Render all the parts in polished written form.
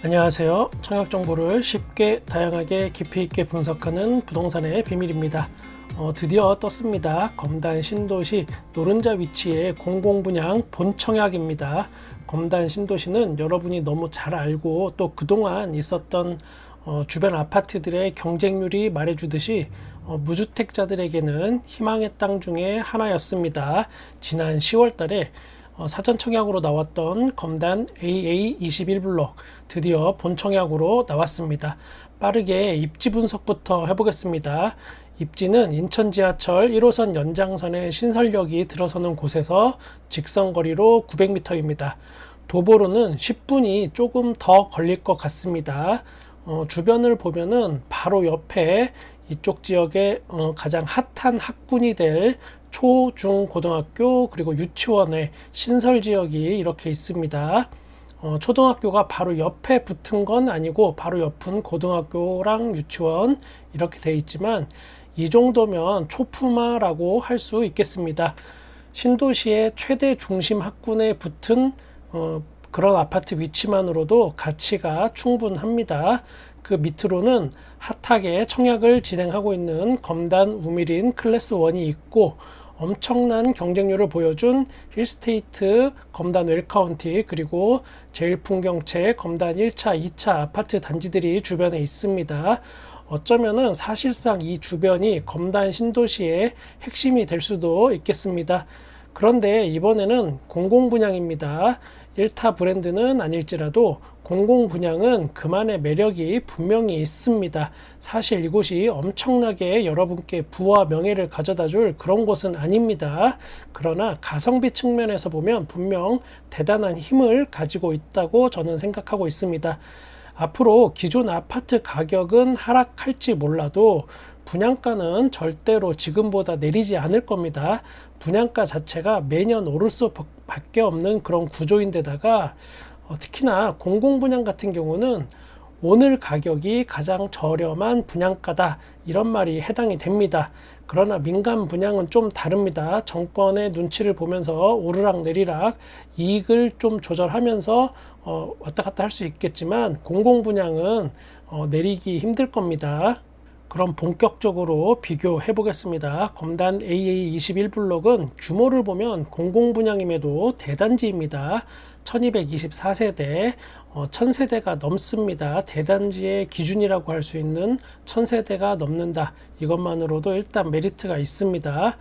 안녕하세요. 청약 정보를 쉽게 다양하게 깊이 있게 분석하는 부동산의 비밀입니다. 드디어 떴습니다. 검단 신도시 노른자 위치의 공공분양 본청약입니다. 검단 신도시는 여러분이 너무 잘 알고 또 그동안 있었던 주변 아파트들의 경쟁률이 말해주듯이 무주택자들에게는 희망의 땅 중에 하나였습니다. 지난 10월 달에 사전 청약으로 나왔던 검단 AA21블록 드디어 본 청약으로 나왔습니다. 빠르게 입지 분석부터 해보겠습니다. 입지는 인천 지하철 1호선 연장선의 신설역이 들어서는 곳에서 직선거리로 900m입니다. 도보로는 10분이 조금 더 걸릴 것 같습니다. 주변을 보면은 바로 옆에 이쪽 지역에 가장 핫한 학군이 될 초, 중, 고등학교 그리고 유치원의 신설 지역이 이렇게 있습니다. 초등학교가 바로 옆에 붙은 건 아니고 바로 옆은 고등학교랑 유치원 이렇게 돼 있지만 이 정도면 초품화라고 할 수 있겠습니다. 신도시의 최대 중심 학군에 붙은 그런 아파트 위치만으로도 가치가 충분합니다. 그 밑으로는 핫하게 청약을 진행하고 있는 검단 우미린 클래스 1이 있고 엄청난 경쟁률을 보여준 힐스테이트 검단 웰카운티 그리고 제일풍경채 검단 1차, 2차 아파트 단지들이 주변에 있습니다. 어쩌면은 사실상 이 주변이 검단 신도시의 핵심이 될 수도 있겠습니다. 그런데 이번에는 공공분양입니다. 1타 브랜드는 아닐지라도 공공분양은 그만의 매력이 분명히 있습니다. 사실 이곳이 엄청나게 여러분께 부와 명예를 가져다 줄 그런 곳은 아닙니다. 그러나 가성비 측면에서 보면 분명 대단한 힘을 가지고 있다고 저는 생각하고 있습니다. 앞으로 기존 아파트 가격은 하락할지 몰라도 분양가는 절대로 지금보다 내리지 않을 겁니다. 분양가 자체가 매년 오를 수밖에 없는 그런 구조인데다가 특히나 공공분양 같은 경우는 오늘 가격이 가장 저렴한 분양가다 이런 말이 해당이 됩니다. 그러나 민간 분양은 좀 다릅니다. 정권의 눈치를 보면서 오르락 내리락 이익을 좀 조절하면서 왔다 갔다 할 수 있겠지만 공공분양은 내리기 힘들 겁니다. 그럼 본격적으로 비교해 보겠습니다. 검단 AA21블록은 규모를 보면 공공분양임에도 대단지입니다. 1224세대, 1000세대가 넘습니다. 대단지의 기준이라고 할 수 있는 1000세대가 넘는다. 이것만으로도 일단 메리트가 있습니다.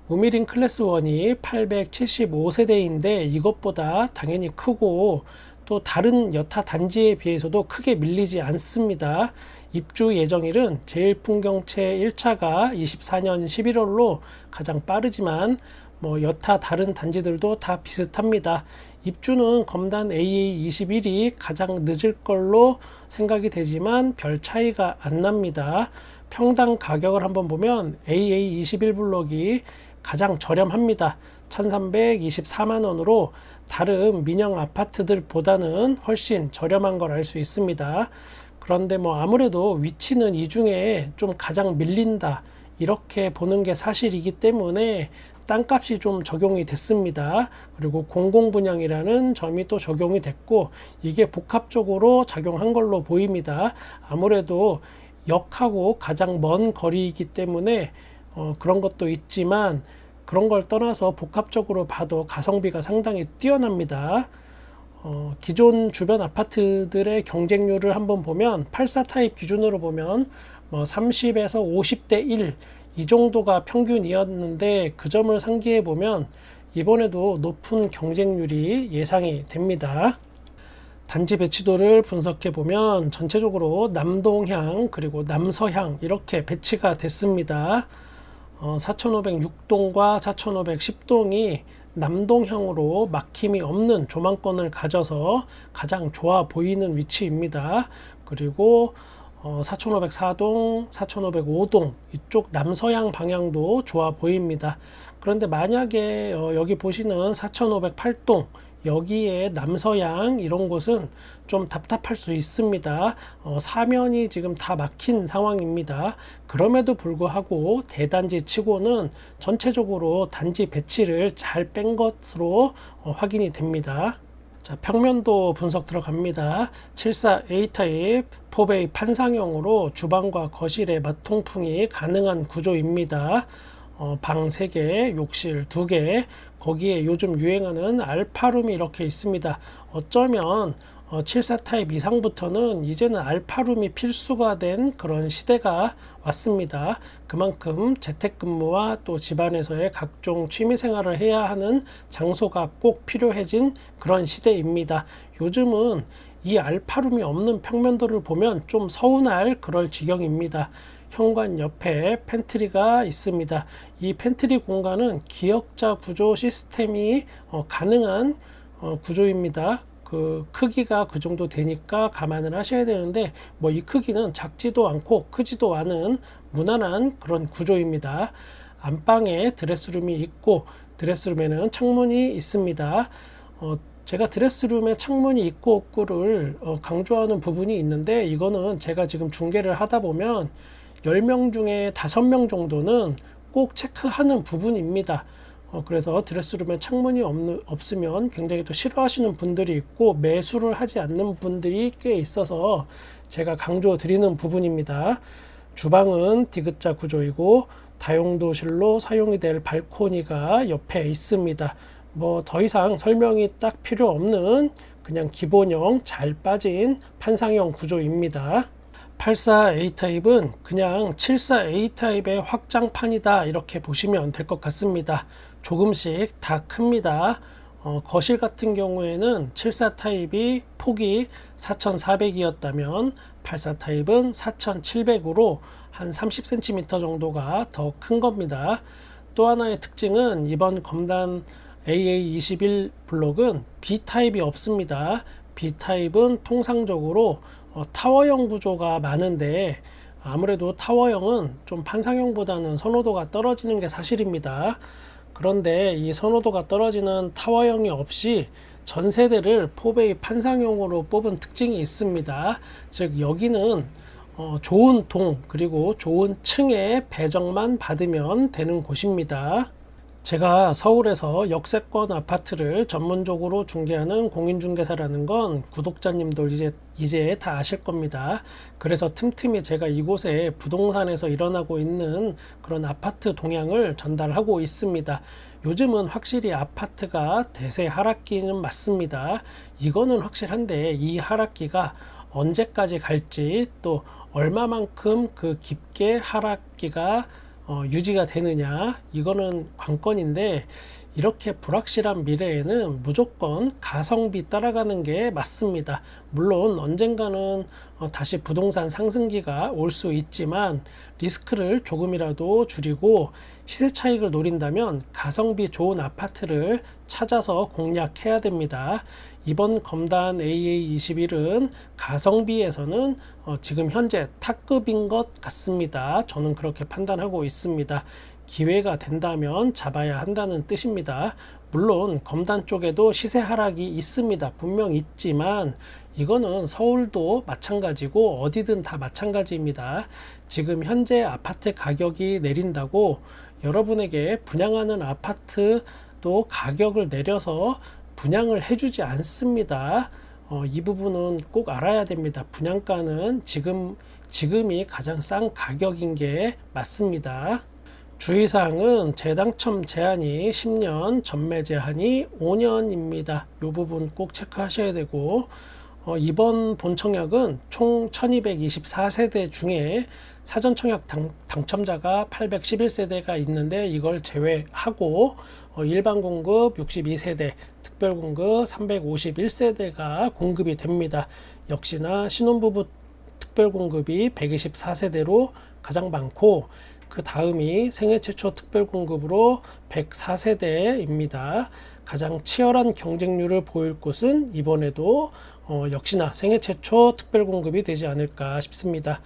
우미린 클래스 1이 875세대인데 이것보다 당연히 크고 또 다른 여타 단지에 비해서도 크게 밀리지 않습니다. 입주 예정일은 제일풍경채 1차가 24년 11월로 가장 빠르지만 여타 다른 단지들도 다 비슷합니다. 입주는 검단 AA21이 가장 늦을 걸로 생각이 되지만 별 차이가 안 납니다. 평당 가격을 한번 보면 AA21블록이 가장 저렴합니다. 1324만원으로 다른 민영 아파트들보다는 훨씬 저렴한 걸 알 수 있습니다. 그런데 아무래도 위치는 이 중에 좀 가장 밀린다 이렇게 보는 게 사실이기 때문에 땅값이 좀 적용이 됐습니다. 그리고 공공분양이라는 점이 또 적용이 됐고 이게 복합적으로 작용한 걸로 보입니다. 아무래도 역하고 가장 먼 거리이기 때문에 그런 것도 있지만 그런 걸 떠나서 복합적으로 봐도 가성비가 상당히 뛰어납니다. 기존 주변 아파트들의 경쟁률을 한번 보면 84 타입 기준으로 보면 30에서 50대 1 이 정도가 평균이었는데 그 점을 상기해 보면 이번에도 높은 경쟁률이 예상이 됩니다. 단지 배치도를 분석해 보면 전체적으로 남동향 그리고 남서향 이렇게 배치가 됐습니다. 4506동과 4510동이 남동향으로 막힘이 없는 조망권을 가져서 가장 좋아 보이는 위치입니다. 그리고 4504동, 4505동 이쪽 남서향 방향도 좋아 보입니다. 그런데 만약에 여기 보시는 4508동 여기에 남서향 이런 곳은 좀 답답할 수 있습니다. 사면이 지금 다 막힌 상황입니다. 그럼에도 불구하고 대단지 치고는 전체적으로 단지 배치를 잘 뺀 것으로 확인이 됩니다. 자, 평면도 분석 들어갑니다. 74 A타입 4베이 판상형으로 주방과 거실의 맞통풍이 가능한 구조입니다. 방 3개, 욕실 2개, 거기에 요즘 유행하는 알파룸이 이렇게 있습니다. 어쩌면 74 타입 이상부터는 이제는 알파룸이 필수가 된 그런 시대가 왔습니다. 그만큼 재택근무와 또 집안에서의 각종 취미생활을 해야 하는 장소가 꼭 필요해진 그런 시대입니다. 요즘은 이 알파룸이 없는 평면도를 보면 좀 서운할 그럴 지경입니다. 현관 옆에 팬트리가 있습니다. 이 팬트리 공간은 기역자 구조 시스템이 가능한 구조입니다. 그 크기가 그 정도 되니까 감안을 하셔야 되는데 뭐 이 크기는 작지도 않고 크지도 않은 무난한 그런 구조입니다. 안방에 드레스룸이 있고 드레스룸에는 창문이 있습니다. 제가 드레스룸에 창문이 있고 없고를 강조하는 부분이 있는데 이거는 제가 지금 중계를 하다 보면 10명 중에 5명 정도는 꼭 체크하는 부분입니다. 그래서 드레스룸에 창문이 없으면 굉장히 또 싫어하시는 분들이 있고 매수를 하지 않는 분들이 꽤 있어서 제가 강조 드리는 부분입니다. 주방은 디귿자 구조이고 다용도실로 사용이 될 발코니가 옆에 있습니다. 뭐 더 이상 설명이 딱 필요 없는 그냥 기본형 잘 빠진 판상형 구조입니다. 84 A타입은 그냥 74 A타입의 확장판이다 이렇게 보시면 될 것 같습니다. 조금씩 다 큽니다. 거실 같은 경우에는 74 타입이 폭이 4400이었다면 84 타입은 4700으로 한 30cm 정도가 더 큰 겁니다. 또 하나의 특징은 이번 검단 AA21 블록은 B타입이 없습니다. B타입은 통상적으로 타워형 구조가 많은데 아무래도 타워형은 좀 판상형보다는 선호도가 떨어지는 게 사실입니다. 그런데 이 선호도가 떨어지는 타워형이 없이 전 세대를 4베이 판상형으로 뽑은 특징이 있습니다. 즉 여기는 좋은 동 그리고 좋은 층의 배정만 받으면 되는 곳입니다. 제가 서울에서 역세권 아파트를 전문적으로 중개하는 공인중개사라는 건 구독자님들 이제 다 아실 겁니다. 그래서 틈틈이 제가 이곳에 부동산에서 일어나고 있는 그런 아파트 동향을 전달하고 있습니다. 요즘은 확실히 아파트가 대세 하락기는 맞습니다. 이거는 확실한데 이 하락기가 언제까지 갈지 또 얼마만큼 그 깊게 하락기가 유지가 되느냐 이거는 관건인데 이렇게 불확실한 미래에는 무조건 가성비 따라가는 게 맞습니다. 물론 언젠가는 다시 부동산 상승기가 올 수 있지만 리스크를 조금이라도 줄이고 시세 차익을 노린다면 가성비 좋은 아파트를 찾아서 공략해야 됩니다. 이번 검단 AA21은 가성비에서는 지금 현재 탑급인 것 같습니다. 저는 그렇게 판단하고 있습니다. 기회가 된다면 잡아야 한다는 뜻입니다. 물론 검단 쪽에도 시세 하락이 있습니다. 분명 있지만 이거는 서울도 마찬가지고 어디든 다 마찬가지입니다. 지금 현재 아파트 가격이 내린다고 여러분에게 분양하는 아파트도 가격을 내려서 분양을 해주지 않습니다. 이 부분은 꼭 알아야 됩니다. 분양가는 지금이 가장 싼 가격인 게 맞습니다. 주의사항은 재당첨 제한이 10년, 전매 제한이 5년입니다. 이 부분 꼭 체크하셔야 되고 이번 본청약은 총 1224세대 중에 사전청약 당첨자가 811세대가 있는데 이걸 제외하고 일반 공급 62세대, 특별 공급 351세대가 공급이 됩니다. 역시나 신혼부부 특별 공급이 124세대로 가장 많고 그 다음이 생애 최초 특별 공급으로 104세대입니다. 가장 치열한 경쟁률을 보일 곳은 이번에도 역시나 생애 최초 특별 공급이 되지 않을까 싶습니다.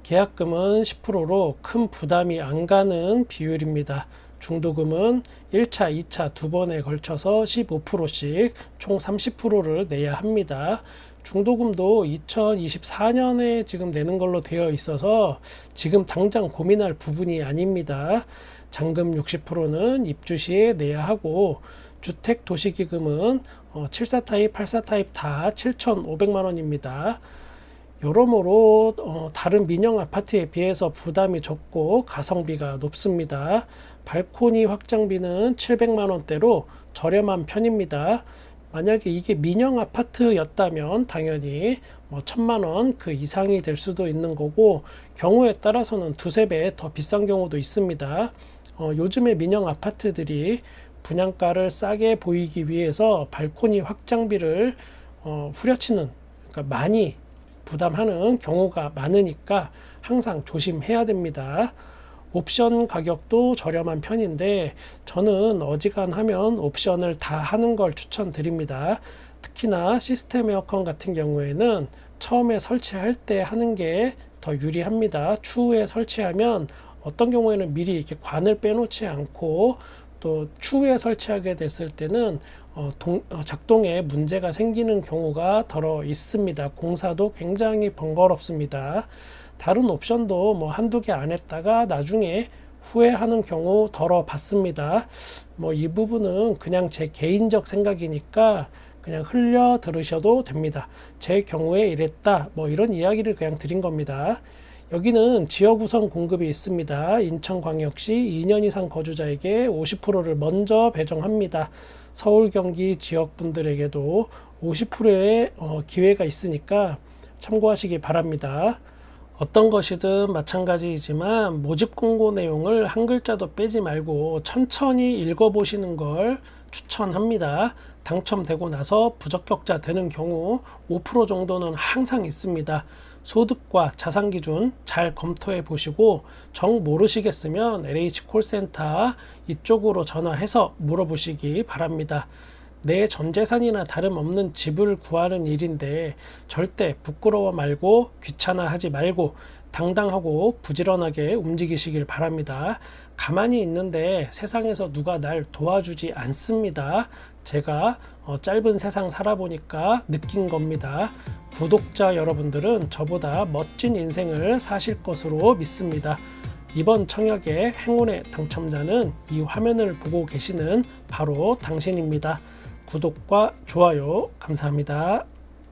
계약금은 10%로 큰 부담이 안 가는 비율입니다. 중도금은 1차, 2차 두 번에 걸쳐서 15%씩 총 30%를 내야 합니다. 중도금도 2024년에 지금 내는 걸로 되어 있어서 지금 당장 고민할 부분이 아닙니다. 잔금 60%는 입주 시에 내야 하고 주택도시기금은 74 타입, 84 타입 다 7,500만 원입니다. 여러모로 다른 민영 아파트에 비해서 부담이 적고 가성비가 높습니다. 발코니 확장비는 700만 원대로 저렴한 편입니다. 만약에 이게 민영 아파트였다면 당연히 1000만 원 그 이상이 될 수도 있는 거고, 경우에 따라서는 두세 배 더 비싼 경우도 있습니다. 요즘에 민영 아파트들이 분양가를 싸게 보이기 위해서 발코니 확장비를 후려치는, 그러니까 많이 부담하는 경우가 많으니까 항상 조심해야 됩니다. 옵션 가격도 저렴한 편인데 저는 어지간하면 옵션을 다 하는 걸 추천드립니다. 특히나 시스템 에어컨 같은 경우에는 처음에 설치할 때 하는 게 더 유리합니다. 추후에 설치하면 어떤 경우에는 미리 이렇게 관을 빼놓지 않고 또 추후에 설치하게 됐을 때는 작동에 문제가 생기는 경우가 더러 있습니다. 공사도 굉장히 번거롭습니다. 다른 옵션도 한두 개 안 했다가 나중에 후회하는 경우 더러 봤습니다. 이 부분은 그냥 제 개인적 생각이니까 그냥 흘려 들으셔도 됩니다. 제 경우에 이랬다, 이런 이야기를 그냥 드린 겁니다. 여기는 지역 우선 공급이 있습니다. 인천광역시 2년 이상 거주자에게 50%를 먼저 배정합니다. 서울, 경기 지역 분들에게도 50%의 기회가 있으니까 참고하시기 바랍니다. 어떤 것이든 마찬가지이지만 모집 공고 내용을 한 글자도 빼지 말고 천천히 읽어보시는 걸 추천합니다. 당첨되고 나서 부적격자 되는 경우 5% 정도는 항상 있습니다. 소득과 자산 기준 잘 검토해 보시고 정 모르시겠으면 LH 콜센터 이쪽으로 전화해서 물어보시기 바랍니다. 내 전 재산이나 다름없는 집을 구하는 일인데 절대 부끄러워 말고 귀찮아하지 말고 당당하고 부지런하게 움직이시길 바랍니다. 가만히 있는데 세상에서 누가 날 도와주지 않습니다. 제가 짧은 세상 살아보니까 느낀 겁니다. 구독자 여러분들은 저보다 멋진 인생을 사실 것으로 믿습니다. 이번 청약의 행운의 당첨자는 이 화면을 보고 계시는 바로 당신입니다. 구독과 좋아요 감사합니다.